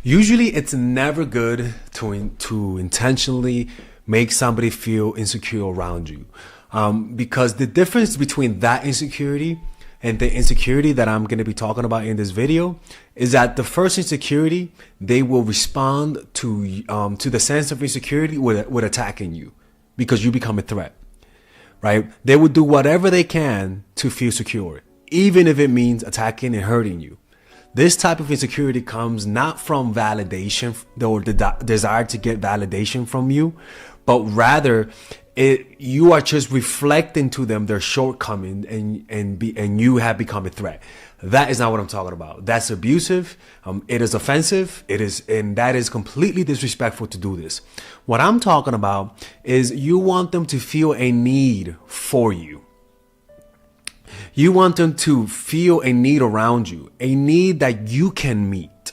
Usually, it's never good to intentionally make somebody feel insecure around you, because the difference between that insecurity and the insecurity that I'm going to be talking about in this video is that the first insecurity, they will respond to the sense of insecurity with attacking you because you become a threat, right? They will do whatever they can to feel secure, even if it means attacking and hurting you. This type of insecurity comes not from validation or the desire to get validation from you, but rather you are just reflecting to them their shortcomings and you have become a threat. That is not what I'm talking about. That's abusive. It is offensive. And that is completely disrespectful to do this. What I'm talking about is you want them to feel a need for you. You want them to feel a need around you, a need that you can meet.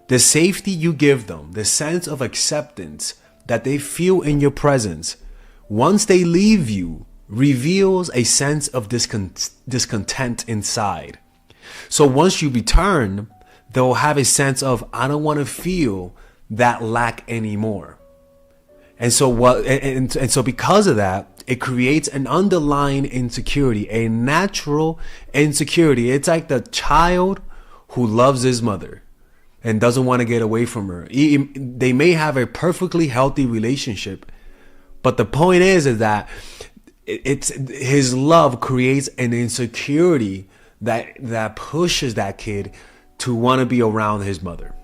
The safety you give them, the sense of acceptance that they feel in your presence, once they leave you, reveals a sense of discontent inside. So once you return, they'll have a sense of, I don't want to feel that lack anymore. And so because of that, it creates an underlying insecurity, a natural insecurity. It's like the child who loves his mother and doesn't want to get away from her. They may have a perfectly healthy relationship, but the point is that it's his love creates an insecurity that pushes that kid to want to be around his mother.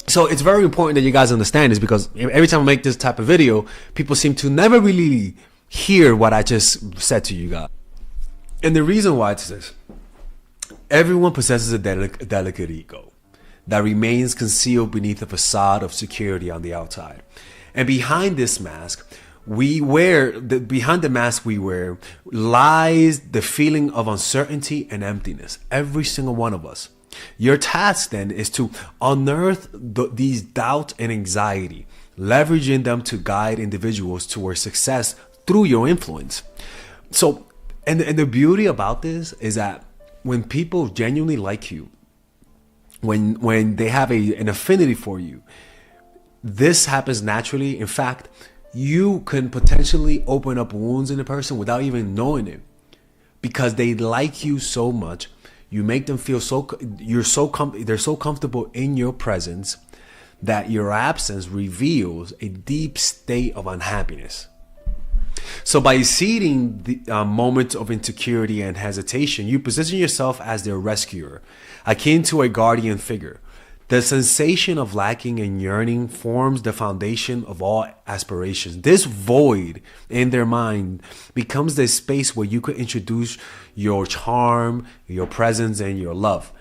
So it's very important that you guys understand this, because every time I make this type of video, people seem to never really hear what I just said to you guys. And the reason why it's this: everyone possesses a delicate ego that remains concealed beneath a facade of security on the outside. And behind this mask, behind the mask we wear lies the feeling of uncertainty and emptiness. Every single one of us. Your task then is to unearth these doubt and anxiety, leveraging them to guide individuals towards success through your influence. So, and the beauty about this is that when people genuinely like you, when they have an affinity for you, this happens naturally. In fact, you can potentially open up wounds in a person without even knowing it, because they like you so much. You make them feel they're so comfortable in your presence that your absence reveals a deep state of unhappiness. So by seeding the moments of insecurity and hesitation, you position yourself as their rescuer, akin to a guardian figure. The sensation of lacking and yearning forms the foundation of all aspirations. This void in their mind becomes the space where you could introduce your charm, your presence, and your love,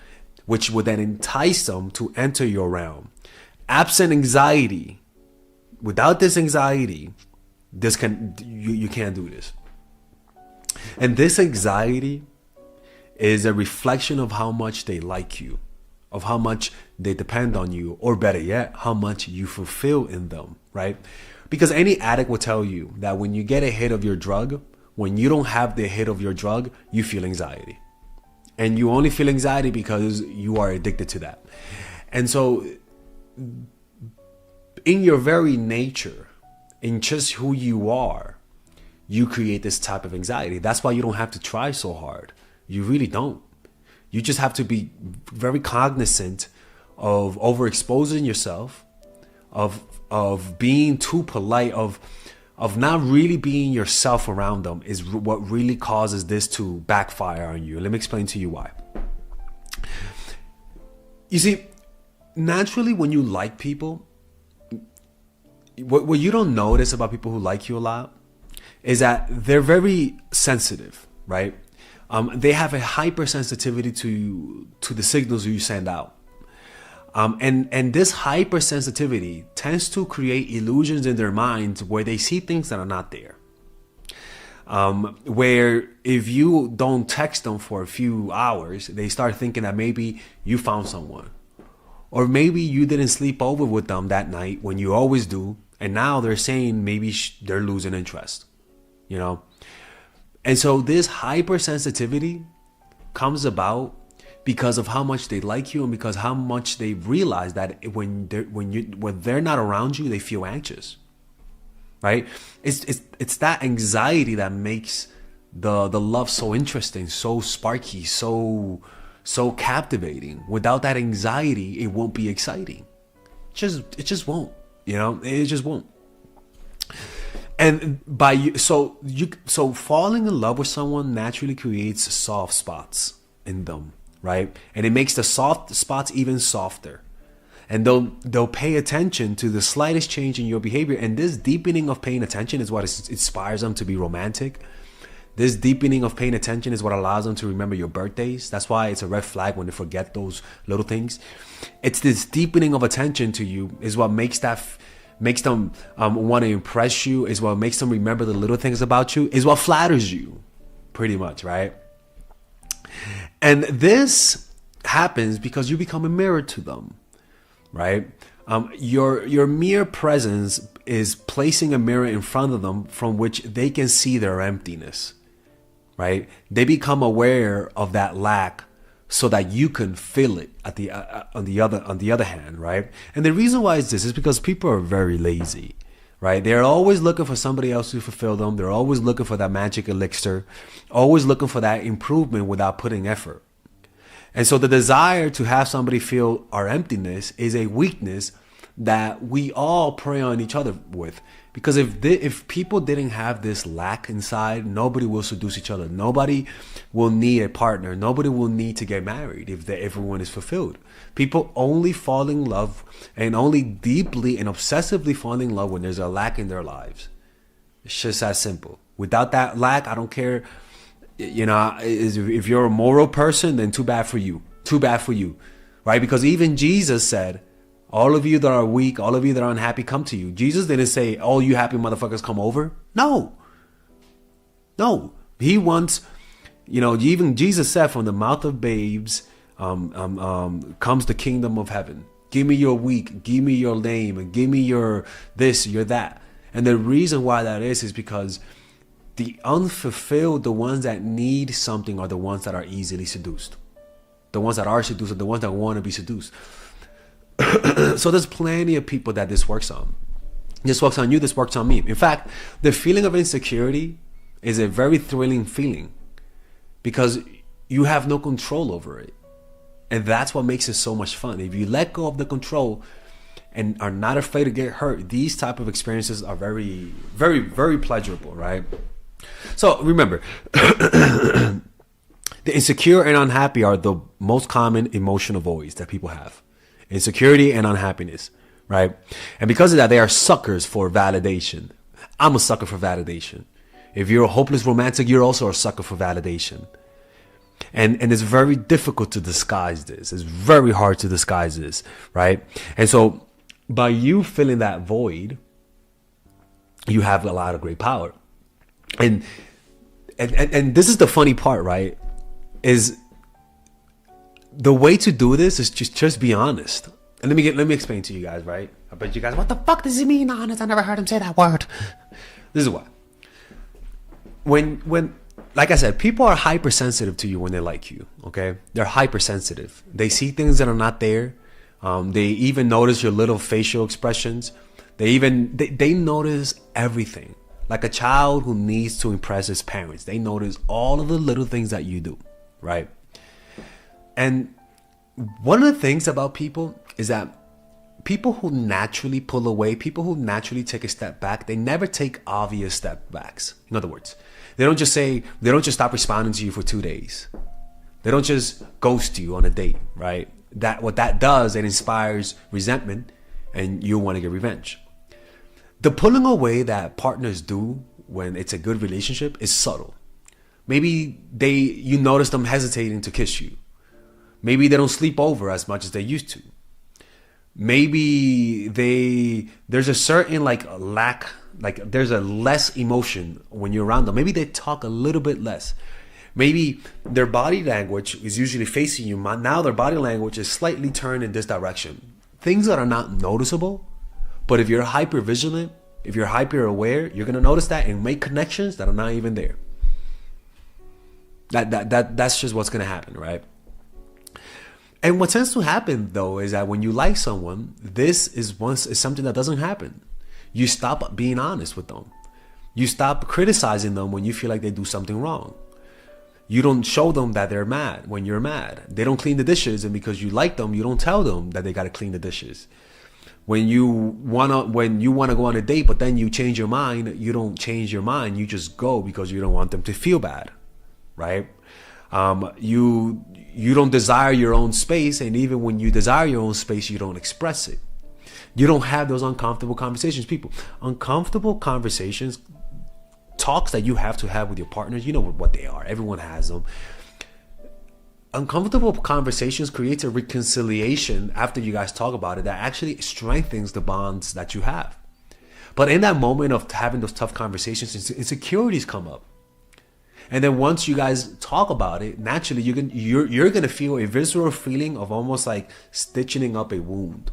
which would then entice them to enter your realm. Absent anxiety, without this anxiety, you can't do this. And this anxiety is a reflection of how much they like you, of how much they depend on you, or better yet, how much you fulfill in them, right? Because any addict will tell you that when you get a hit of your drug, when you don't have the hit of your drug, you feel anxiety. And you only feel anxiety because you are addicted to that. And so in your very nature, in just who you are, you create this type of anxiety. That's why you don't have to try so hard. You really don't. You just have to be very cognizant of overexposing yourself, of being too polite, of not really being yourself around them is what really causes this to backfire on you. Let me explain to you why. You see, naturally when you like people, what you don't notice about people who like you a lot is that they're very sensitive, right? They have a hypersensitivity to the signals you send out. And this hypersensitivity tends to create illusions in their minds where they see things that are not there. Where if you don't text them for a few hours, they start thinking that maybe you found someone. Or maybe you didn't sleep over with them that night when you always do. And now they're saying maybe they're losing interest, you know? And so this hypersensitivity comes about because of how much they like you and because how much they realize that when they're not around you, they feel anxious, right? It's that anxiety that makes the love so interesting, so sparky, so captivating. Without that anxiety, it won't be exciting. It just won't, it just won't. And so falling in love with someone naturally creates soft spots in them, right? And it makes the soft spots even softer. And they'll pay attention to the slightest change in your behavior. And this deepening of paying attention is what inspires them to be romantic. This deepening of paying attention is what allows them to remember your birthdays. That's why it's a red flag when they forget those little things. It's this deepening of attention to you is what makes them want to impress you, is what makes them remember the little things about you, is what flatters you, pretty much, right? And this happens because you become a mirror to them, right? Your mere presence is placing a mirror in front of them from which they can see their emptiness, right? They become aware of that lack so that you can feel it on the other hand, right? And the reason why is this is because people are very lazy, right? They're always looking for somebody else to fulfill them. They're always looking for that magic elixir, always looking for that improvement without putting effort. And so the desire to have somebody feel our emptiness is a weakness that we all prey on each other with. Because if people didn't have this lack inside, nobody will seduce each other. Nobody will need a partner. Nobody will need to get married if everyone is fulfilled. People only fall in love and only deeply and obsessively fall in love when there's a lack in their lives. It's just that simple. Without that lack, I don't care. If you're a moral person, then too bad for you. Too bad for you, right? Because even Jesus said, all of you that are weak, all of you that are unhappy, come to you. Jesus didn't say, all you happy motherfuckers come over. No. He wants, even Jesus said, from the mouth of babes comes the kingdom of heaven. Give me your weak, give me your lame, and give me your this, your that. And the reason why that is because the unfulfilled, the ones that need something, are the ones that are easily seduced. The ones that are seduced are the ones that want to be seduced. So there's plenty of people that this works on. This works on you, this works on me. In fact, the feeling of insecurity is a very thrilling feeling because you have no control over it. And that's what makes it so much fun. If you let go of the control and are not afraid to get hurt, these type of experiences are very, very, very pleasurable, right? So remember, the insecure and unhappy are the most common emotional voids that people have. Insecurity and unhappiness, right? And because of that, they are suckers for validation. I'm a sucker for validation. If you're a hopeless romantic, you're also a sucker for validation. And it's very difficult to disguise this. It's very hard to disguise this, right? And so by you filling that void, you have a lot of great power. And this is the funny part, right? Is the way to do this is just be honest. And let me explain to you guys, right? I bet you guys, what the fuck does he mean honest? I never heard him say that word. This is why. When like I said, people are hypersensitive to you when they like you, okay? They're hypersensitive. They see things that are not there. They even notice your little facial expressions. They notice everything. Like a child who needs to impress his parents. They notice all of the little things that you do, right? And one of the things about people is that people who naturally pull away, people who naturally take a step back, they never take obvious step backs. In other words, they don't just stop responding to you for 2 days. They don't just ghost you on a date, right? What that does, it inspires resentment and you want to get revenge. The pulling away that partners do when it's a good relationship is subtle. Maybe you notice them hesitating to kiss you. Maybe they don't sleep over as much as they used to. Maybe there's a certain lack, there's a less emotion when you're around them. Maybe they talk a little bit less. Maybe their body language is usually facing you. Now their body language is slightly turned in this direction. Things that are not noticeable, but if you're hyper vigilant, if you're hyper aware, you're gonna notice that and make connections that are not even there. That's just what's gonna happen, right? And what tends to happen though is that when you like someone, this is something that doesn't happen. You stop being honest with them. You stop criticizing them when you feel like they do something wrong. You don't show them that they're mad when you're mad. They don't clean the dishes, and because you like them, you don't tell them that they got to clean the dishes. When you wanna go on a date, but then you change your mind, you don't change your mind. You just go because you don't want them to feel bad, right? You don't desire your own space, and even when you desire your own space, you don't express it. You don't have those uncomfortable conversations. People, uncomfortable conversations, talks that you have to have with your partners, you know what they are. Everyone has them. Uncomfortable conversations creates a reconciliation after you guys talk about it that actually strengthens the bonds that you have. But in that moment of having those tough conversations, insecurities come up. And then once you guys talk about it, naturally you're gonna feel a visceral feeling of almost like stitching up a wound.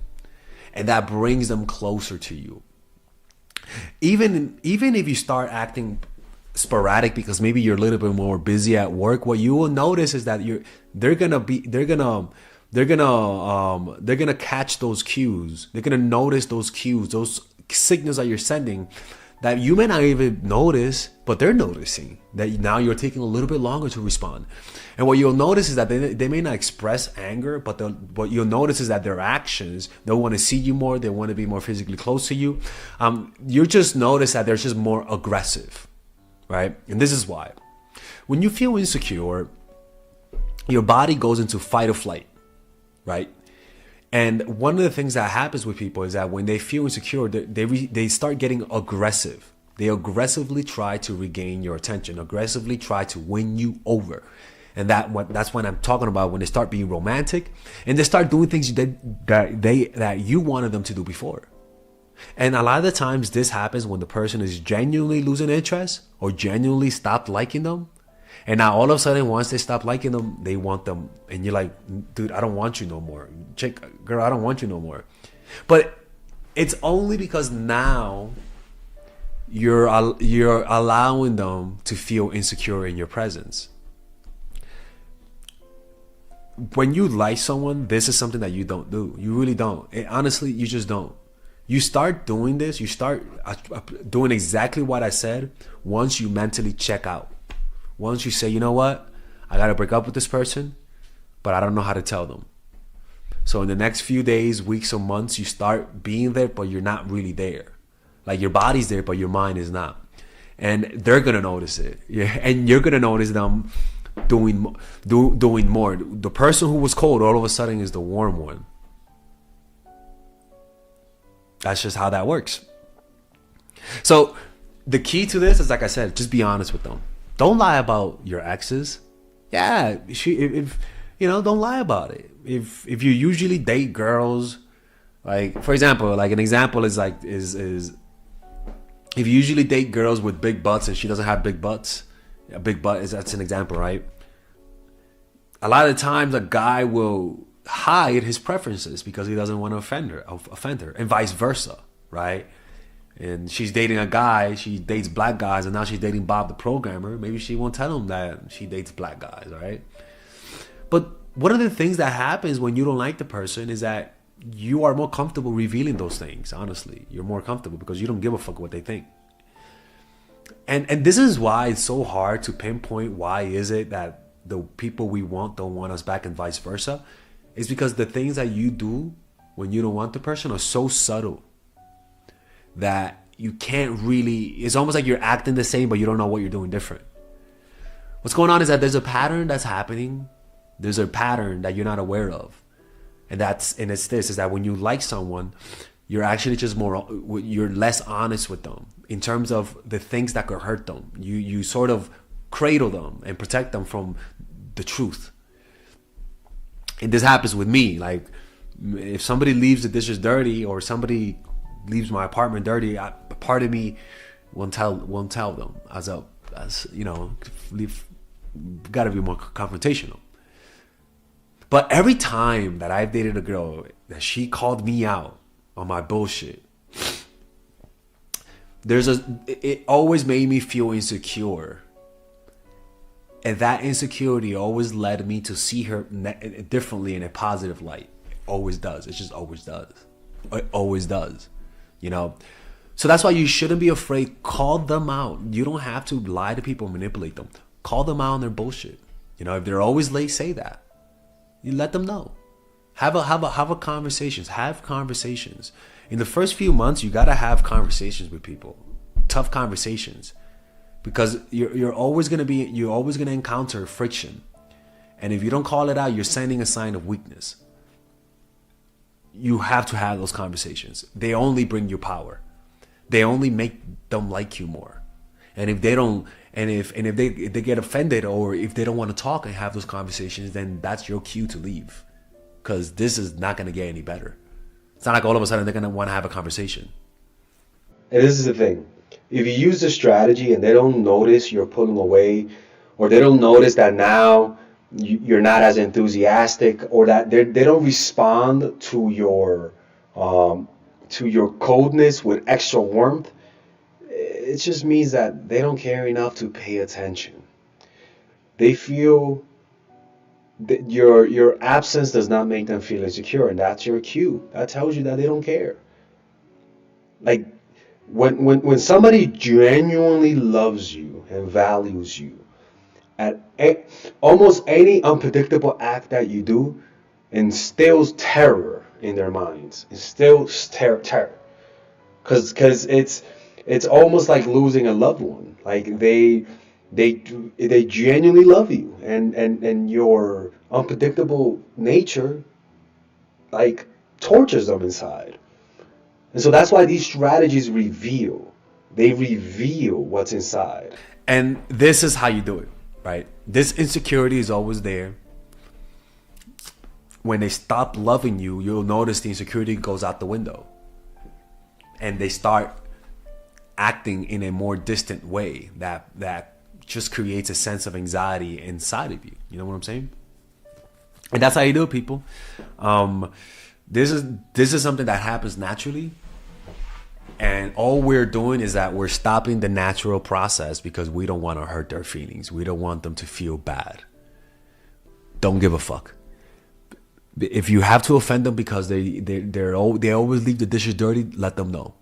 And that brings them closer to you. Even if you start acting sporadic because maybe you're a little bit more busy at work, what you will notice is that they're gonna catch those cues. They're gonna notice those cues, those signals that you're sending that you may not even notice, but they're noticing that now you're taking a little bit longer to respond. And what you'll notice is that they may not express anger, but what you'll notice is that their actions, they want to see you more, they want to be more physically close to you. You just notice that they're just more aggressive, right? And this is why. When you feel insecure, your body goes into fight or flight, right? And one of the things that happens with people is that when they feel insecure, they start getting aggressive. They aggressively try to regain your attention, aggressively try to win you over. And that's when I'm talking about when they start being romantic and they start doing things that you wanted them to do before. And a lot of the times this happens when the person is genuinely losing interest or genuinely stopped liking them. And now all of a sudden, once they stop liking them, they want them. And you're like, dude, I don't want you no more. Chick, girl, I don't want you no more. But it's only because now you're allowing them to feel insecure in your presence. When you like someone, this is something that you don't do. You really don't. Honestly, you just don't. You start doing this. You start doing exactly what I said once you mentally check out. Once you say, you know what, I got to break up with this person, but I don't know how to tell them. So in the next few days, weeks, or months, you start being there, but you're not really there. Like your body's there, but your mind is not. And they're going to notice it. Yeah. And you're going to notice them doing more. The person who was cold all of a sudden is the warm one. That's just how that works. So the key to this is, like I said, just be honest with them. Don't lie about your exes. Yeah, if don't lie about it. If you usually date girls, like for example, like an example is if you usually date girls with big butts and she doesn't have big butts, a big butt that's an example, right? A lot of times a guy will hide his preferences because he doesn't want to offend her, and vice versa, right? And she's dating a guy, she dates black guys, and now she's dating Bob the programmer. Maybe she won't tell him that she dates black guys, right? But one of the things that happens when you don't like the person is that you are more comfortable revealing those things, honestly. You're more comfortable because you don't give a fuck what they think. And this is why it's so hard to pinpoint why is it that the people we want don't want us back and vice versa. It's because the things that you do when you don't want the person are so subtle that you can't really, it's almost like you're acting the same, but you don't know what you're doing different. What's going on is that there's a pattern that's happening. There's a pattern that you're not aware of. And it's this, is that when you like someone, you're actually just you're less honest with them in terms of the things that could hurt them. You sort of cradle them and protect them from the truth. And this happens with me. Like if somebody leaves the dishes dirty or somebody leaves my apartment dirty, part of me won't tell them. As got to be more confrontational. But every time that I've dated a girl that she called me out on my bullshit, it always made me feel insecure. And that insecurity always led me to see her differently in a positive light. Always does. It just always does. It always does. You know? So that's why you shouldn't be afraid. Call them out. You don't have to lie to people, manipulate them. Call them out on their bullshit. You know, if they're always late, say that. You let them know. Have a conversations. Have conversations. In the first few months, you gotta have conversations with people. Tough conversations. Because you're always gonna encounter friction. And if you don't call it out, you're sending a sign of weakness. You have to have those conversations. They only bring you power. They only make them like you more. And if they don't, and if they get offended, or if they don't want to talk and have those conversations, then that's your cue to leave. Because this is not going to get any better. It's not like all of a sudden they're going to want to have a conversation. And this is the thing. If you use this strategy and they don't notice you're pulling away, or they don't notice that now you're not as enthusiastic, or that they don't respond to your coldness with extra warmth, it just means that they don't care enough to pay attention. They feel that your absence does not make them feel insecure, and that's your cue. That tells you that they don't care. Like when somebody genuinely loves you and values you, at almost any unpredictable act that you do instills terror in their minds. Instills terror, because it's almost like losing a loved one. Like they genuinely love you, and your unpredictable nature like tortures them inside. And so that's why these strategies reveal what's inside. And this is how you do it, right? This insecurity is always there. When they stop loving you, you'll notice the insecurity goes out the window. And they start acting in a more distant way that just creates a sense of anxiety inside of you. You know what I'm saying? And that's how you do it, people. This is something that happens naturally. And all we're doing is that we're stopping the natural process because we don't want to hurt their feelings. We don't want them to feel bad. Don't give a fuck. If you have to offend them because they always leave the dishes dirty, let them know.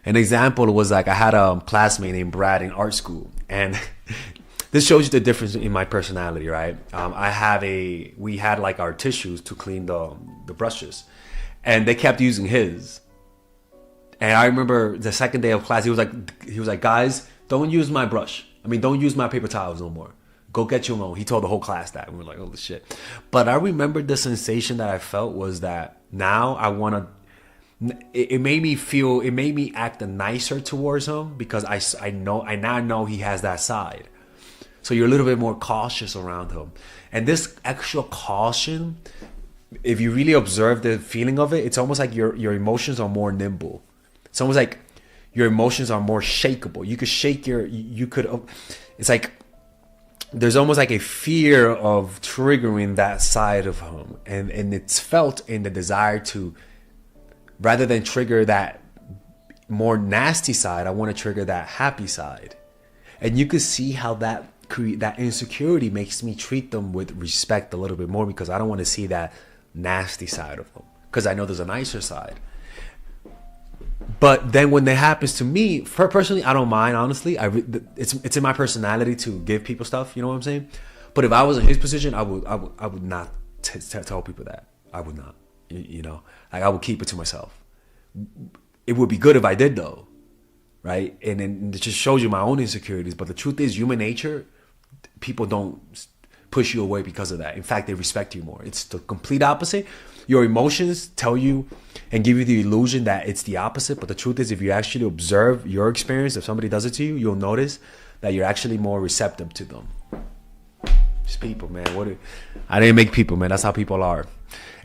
An example was like I had a classmate named Brad in art school, and this shows you the difference in my personality, right? We had like our tissues to clean the brushes, and they kept using his. And I remember the second day of class, he was like, guys, don't use my brush. Don't use my paper towels no more. Go get your own. He told the whole class that. And we were like, holy shit. But I remember the sensation that I felt was that now I want to, it made me act nicer towards him because I now know he has that side. So you're a little bit more cautious around him. And this extra caution, if you really observe the feeling of it, it's almost like your emotions are more nimble. It's almost like your emotions are more shakeable. You could shake it's like there's almost like a fear of triggering that side of him. And it's felt in the desire to, rather than trigger that more nasty side, I want to trigger that happy side. And you could see how that insecurity makes me treat them with respect a little bit more, because I don't want to see that nasty side of them, because I know there's a nicer side. But then when that happens to me, personally, I don't mind, honestly. It's in my personality to give people stuff, you know what I'm saying? But if I was in his position, I would not tell people that. I would not, you know? Like, I would keep it to myself. It would be good if I did, though, right? And then it just shows you my own insecurities. But the truth is, human nature, people don't push you away because of that. In fact, they respect you more. It's the complete opposite. Your emotions tell you and give you the illusion that it's the opposite. But the truth is, if you actually observe your experience, if somebody does it to you, you'll notice that you're actually more receptive to them. Just people, man. I didn't make people, man. That's how people are.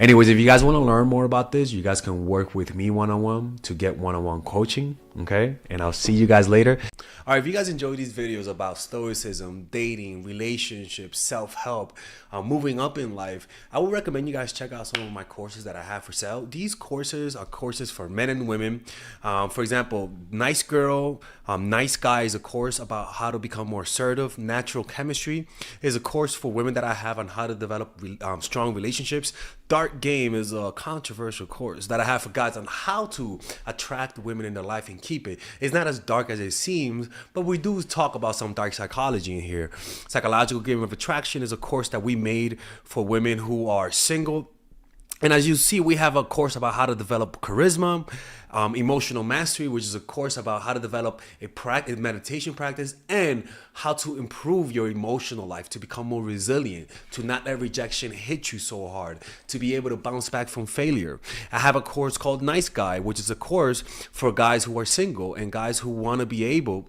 Anyways, if you guys want to learn more about this, you guys can work with me one-on-one to get one-on-one coaching. Okay, and I'll see you guys later. All right, if you guys enjoy these videos about stoicism, dating, relationships, self-help, moving up in life, I would recommend you guys check out some of my courses that I have for sale. These courses are courses for men and women. For example, Nice Girl, Nice Guy is a course about how to become more assertive. Natural Chemistry is a course for women that I have on how to develop strong relationships. Dark Game is a controversial course that I have for guys on how to attract women in their life and keep it. It's not as dark as it seems, but we do talk about some dark psychology in here. Psychological Game of Attraction is a course that we made for women who are single. And as you see, we have a course about how to develop charisma, Emotional Mastery, which is a course about how to develop a meditation practice and how to improve your emotional life, to become more resilient, to not let rejection hit you so hard, to be able to bounce back from failure. I have a course called Nice Guy, which is a course for guys who are single and guys who want to be able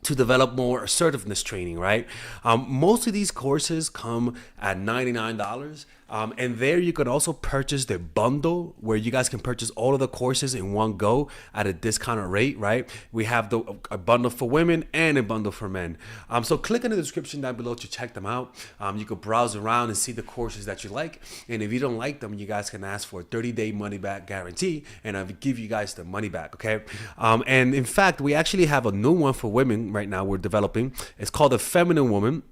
to develop more assertiveness training, right? Most of these courses come at $99. And there you could also purchase the bundle where you guys can purchase all of the courses in one go at a discounted rate, right? We have a bundle for women and a bundle for men. So click in the description down below to check them out. You could browse around and see the courses that you like. And if you don't like them, you guys can ask for a 30-day money back guarantee and I'll give you guys the money back, okay? And in fact, we actually have a new one for women right now we're developing. It's called The Feminine Woman.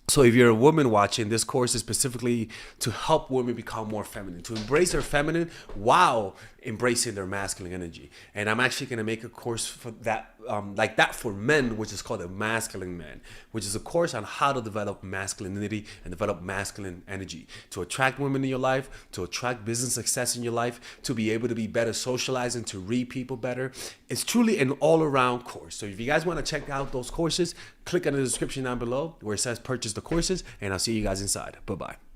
So if you're a woman watching, this course is specifically to help women become more feminine, to embrace their feminine while embracing their masculine energy. And I'm actually going to make a course for that, like that for men, which is called a Masculine Man, which is a course on how to develop masculinity and develop masculine energy, to attract women in your life, to attract business success in your life, to be able to be better socializing, to read people better. It's truly an all-around course. So if you guys want to check out those courses, click on the description down below where it says purchase the courses, and I'll see you guys inside. Bye-bye.